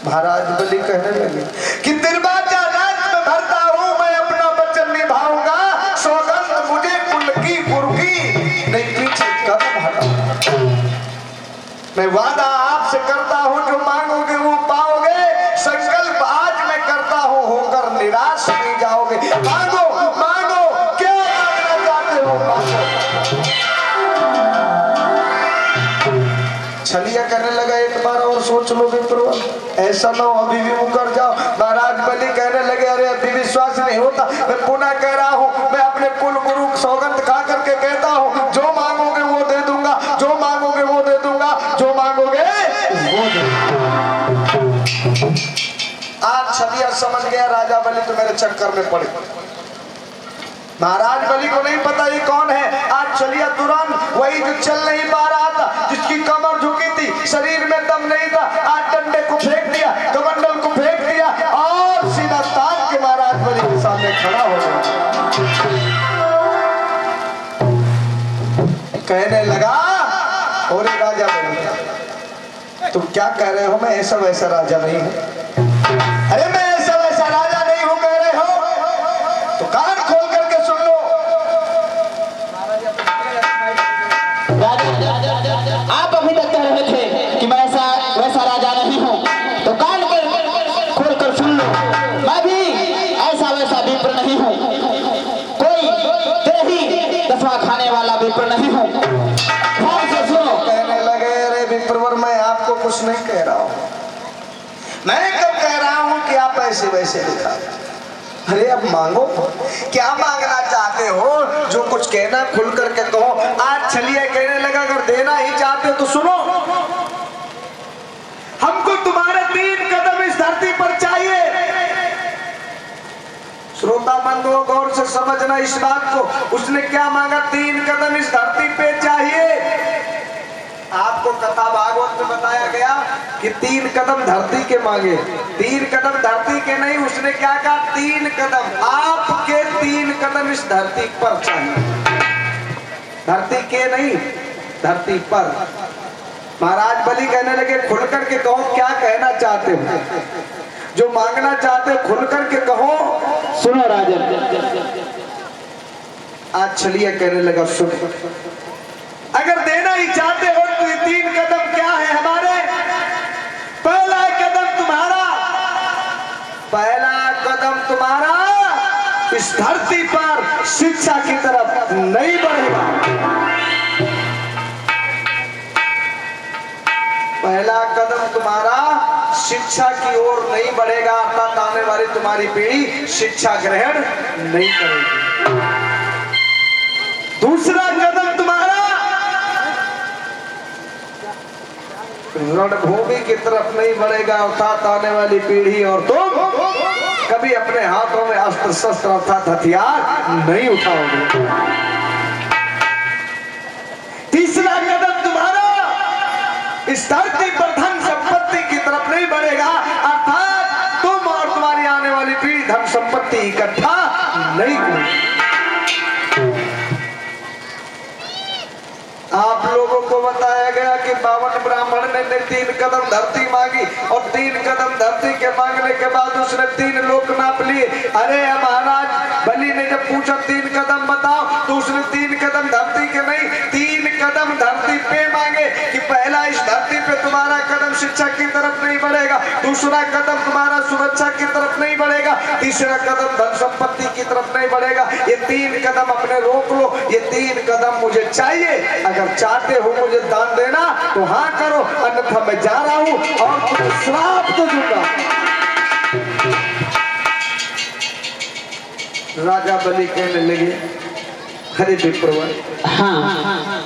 महाराज बलि कहने लगे कि दरवाजा रात में भरता हूं, मैं अपना वचन निभाऊंगा, सौगंध मुझे कुल की गुरु की नहीं पीछे कदम हटा। मैं वादा आपसे करता हूं, जो मांगोगे वो पाओगे, संकल्प आज मैं करता हूं, होकर निराश नहीं जाओगे। मांगो मांगो, क्या मांगना चाहते हो मांगो। छलिया कहने लगा एक बार और सोच लो विप्रवर, ऐसा ना हो अभी भी मुकर जाओ। महाराज बलि कहने लगे अरे अभी विश्वास नहीं होता, मैं पुनः कह रहा हूँ, मैं अपने कुल गुरु सौगंध खा करके कहता हूँ, जो मांगोगे वो दे दूंगा, जो मांगोगे वो दे दूंगा, जो मांगोगे वो दे दूंगा। आज छलिया समझ गया राजा बलि तो मेरे चक्कर में पड़े। महाराज बलि को नहीं पता ये कौन है। आज छलिया तुरंत वही जो चल नहीं पा रहा था, जिसकी कमर झुकी थी, शरीर में दम नहीं था, आज डंडे को फेंक दिया, कमंडल को फेंक दिया और सीधा तान के महाराज बलि के सामने खड़ा हो गया। कहने लगा और राजा बलि तुम क्या कह रहे हो, मैं ऐसा वैसा राजा नहीं हूं। अरे मैं ऐसा वैसा राजा नहीं हूं कह रहे हो तो कान खोल करके सुन लो। आप अभी तक कह रहे थे कि मैं ऐसा वैसा राजा नहीं हूँ, तो कान खोल कर सुन लो, मैं भी ऐसा वैसा विप्र नहीं हूँ, कोई तेरी दसवां खाने वाला विप्र नहीं हूँ। ध्यान से सुनो। कहने लगे अरे विप्रवर मैं आपको कुछ नहीं कह रहा हूँ, मैं कब कह रहा हूँ कि आप ऐसे वैसे दिखा। अरे अब मांगो, क्या मांगना चाहते हो, जो कुछ कहना खुल करके कहो। आज छलिया कहने लगा अगर देना ही चाहते हो तो सुनो, हमको तुम्हारे 3 कदम इस धरती पर चाहिए। श्रोता बंधुओं गौर से समझना इस बात को, उसने क्या मांगा, 3 कदम इस धरती पे चाहिए। आपको कथा भागवत में बताया गया कि 3 कदम धरती के मांगे, 3 कदम धरती के नहीं, उसने क्या कहा 3 कदम आपके, 3 कदम इस धरती पर चाहिए, धरती के नहीं धरती पर। महाराज बलि कहने लगे खुल करके कहो क्या कहना चाहते हो, जो मांगना चाहते हो खुल करके कहो। सुनो राजन। आज छलिया कहने लगा सुन, अगर देना ही चाहते हो तो ये 3 कदम क्या है हमारे। पहला कदम तुम्हारा, पहला कदम तुम्हारा इस धरती पर शिक्षा की तरफ नहीं बढ़ेगा। पहला कदम तुम्हारा शिक्षा की ओर नहीं बढ़ेगा, अर्थात आने वाली तुम्हारी पीढ़ी शिक्षा ग्रहण नहीं करेगी। दूसरा कदम तुम्हारा रणभूमि की तरफ नहीं बढ़ेगा, अर्थात आने वाली पीढ़ी और तुम कभी अपने हाथों में अस्त्र शस्त्र अर्थात हथियार नहीं उठाओगे। तीसरा कदम तुम्हारा इस धरती पर धन संपत्ति की तरफ नहीं बढ़ेगा, अर्थात तुम और तुम्हारी आने वाली पीढ़ी धन संपत्ति इकट्ठा नहीं करेगी। आप लोगों को बताया गया कि 52 ब्राह्मण ने 3 कदम धरती मांगी और 3 कदम धरती के मांगने के बाद उसने 3 लोक नाप लिए। अरे महाराज बलि ने पूछा 3 कदम बताओ, तो उसने 3 कदम धरती के नहीं 3 कदम धरती पे मांगे कि पहला इस धरती पे तुम्हारा कदम शिक्षा की तरफ नहीं बढ़ेगा, दूसरा कदम तुम्हारा सुरक्षा की तरफ नहीं बढ़ेगा, तीसरा कदम धन संपत्ति की तरफ नहीं बढ़ेगा। ये 3 कदम अपने रोक लो, ये 3 कदम मुझे चाहिए। अगर चाहते हो मुझे दान देना तो हाँ करो, अन्यथा मैं जा रहा हूं और तुम्हें श्राप तो दूंगा। राजा बलि कहने लगे, अरे विप्रवर, हाँ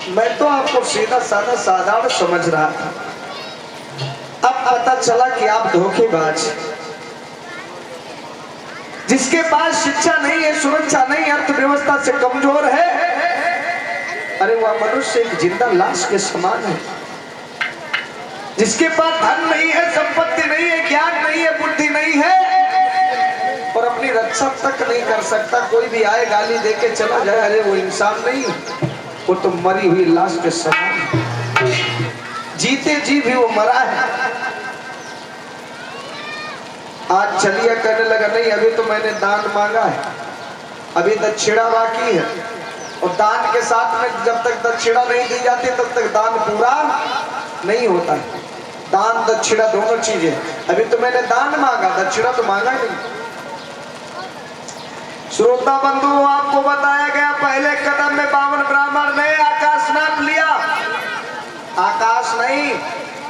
मैं तो आपको सीधा साधा साधारण समझ रहा था, अब पता चला कि आप धोखेबाज, जिसके पास शिक्षा नहीं है, सुरक्षा नहीं, अर्थव्यवस्था से कमजोर है, अरे वह मनुष्य एक जिंदा लाश के समान है। जिसके पास धन नहीं है, संपत्ति नहीं है, ज्ञान नहीं है, बुद्धि नहीं है और अपनी रक्षा तक नहीं कर सकता, कोई भी आए गाली देके चला जाए, अरे वो इंसान नहीं, वो तो मरी हुई लाश के समान है। जीते जी भी वो मरा है। आज चलिए कहने लगा, नहीं अभी तो मैंने दान मांगा है, अभी दक्षिणा बाकी है, और दान के साथ में जब तक दक्षिणा नहीं दी जाती तब तक दान पूरा नहीं होता है। दान दक्षिणा दोनों चीजें, अभी तो मैंने दान मांगा, दक्षिणा तो मांगा नहीं। श्रोता बंधु, आपको बताया गया पहले कदम में 52 ब्राह्मण ने आकाश नाप लिया, आकाश नहीं,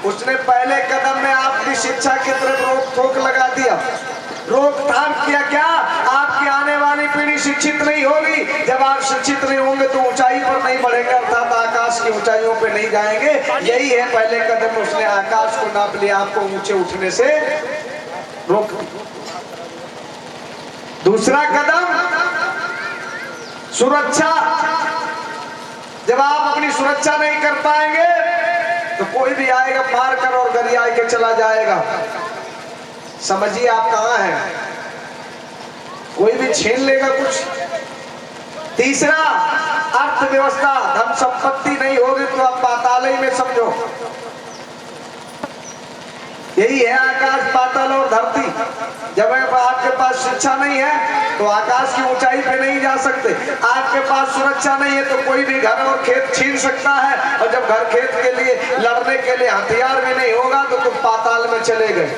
उसने पहले कदम में आपकी शिक्षा की तरफ रोक टोक लगा दिया, रोकथाम किया। क्या आपकी आने वाली पीढ़ी शिक्षित नहीं होगी? जब आप शिक्षित नहीं होंगे तो ऊंचाई पर नहीं बढ़ेंगे, अर्थात आकाश की ऊंचाइयों पे नहीं जाएंगे। यही है पहले कदम में उसने आकाश को नाप लिया, आपको ऊंचे उठने से रोक। दूसरा कदम सुरक्षा, जब आप अपनी सुरक्षा नहीं कर पाएंगे तो कोई भी आएगा मार कर और गरिया के चला जाएगा। समझिए आप कहां हैं, कोई भी छीन लेगा कुछ। तीसरा अर्थव्यवस्था, धन संपत्ति नहीं होगी तो आप पाताल ही में समझो। यही है आकाश पाताल और धरती। जब आपके पास शिक्षा नहीं है तो आकाश की ऊंचाई पे नहीं जा सकते, आपके पास सुरक्षा नहीं है तो कोई भी घर और खेत छीन सकता है, और जब घर खेत के लिए लड़ने के लिए हथियार भी नहीं होगा तो तुम पाताल में चले गए।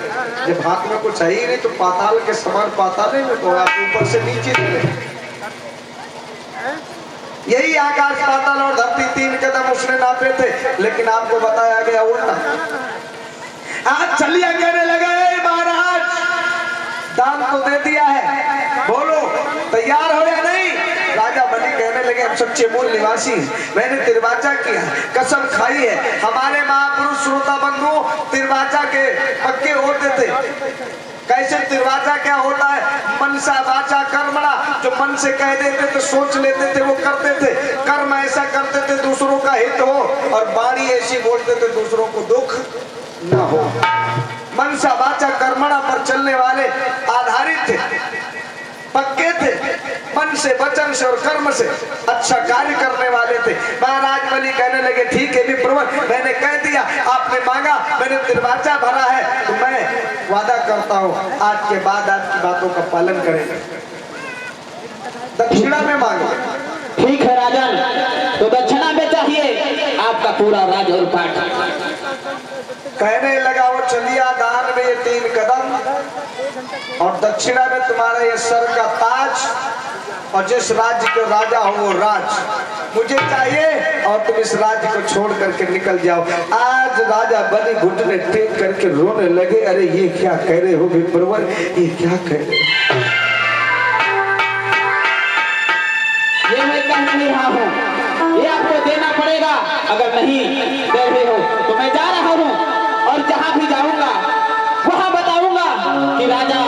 जब हाथ में कुछ है ही नहीं तो पाताल के समान पाताल में तो आप ऊपर से नीचे चले। यही आकाश पाताल और धरती 3 कदम उसने नापे थे, लेकिन आपको बताया गया उल्टा। आज चलिए कहने लगा, महाराज दान तो दे दिया है, बोलो तैयार हो या नहीं? राजा बलि कहने लगे, हम सच्चे मूल निवासी हैं, मैंने तिरवाचा किया, कसम खाई है। हमारे महापुरुष श्रोता बंधु तिरवाचा के पक्के होते थे। कैसे तिरवाचा क्या होता है? मनसा वाचा कर्मणा, जो मन से कह देते थे, सोच लेते थे, वो करते थे। कर्म ऐसा करते थे दूसरों का हित हो, और वाणी ऐसी बोलते थे दूसरों को दुख न हो। मनसा वाचा कर्मणा पर चलने वाले आधारित थे, पक्के थे, मन से वचन से और कर्म से अच्छा कार्य करने वाले थे। महाराज बलि कहने लगे, ठीक है विप्रवर, मैंने कह दिया, आपने मांगा, मैंने तिरवाचा भरा है, तो मैं वादा करता हूँ आज के बाद आपकी बातों का पालन करेंगे। दक्षिणा में मांगो। ठीक है राजन, तो दक्षिणा में चाहिए आपका पूरा राज और पाठ। कहने लगा वो, चलिया दान में ये 3 कदम और दक्षिणा में तुम्हारा ये सर का ताज, और जिस राज्य के राजा हो वो राज मुझे चाहिए, और तुम इस राज्य को छोड़ करके निकल जाओ। आज राजा बलि घुटने टेक करके रोने लगे, अरे ये क्या कह रहे हो विप्रवर, ये क्या कह रहे हो? ये मैं कह नहीं रहा हूँ, ये आपको देना पड़ेगा, अगर नहीं दे रहे हो तो मैं जा रहा हूँ, और जहाँ भी जाऊंगा वहाँ बताऊंगा कि राजा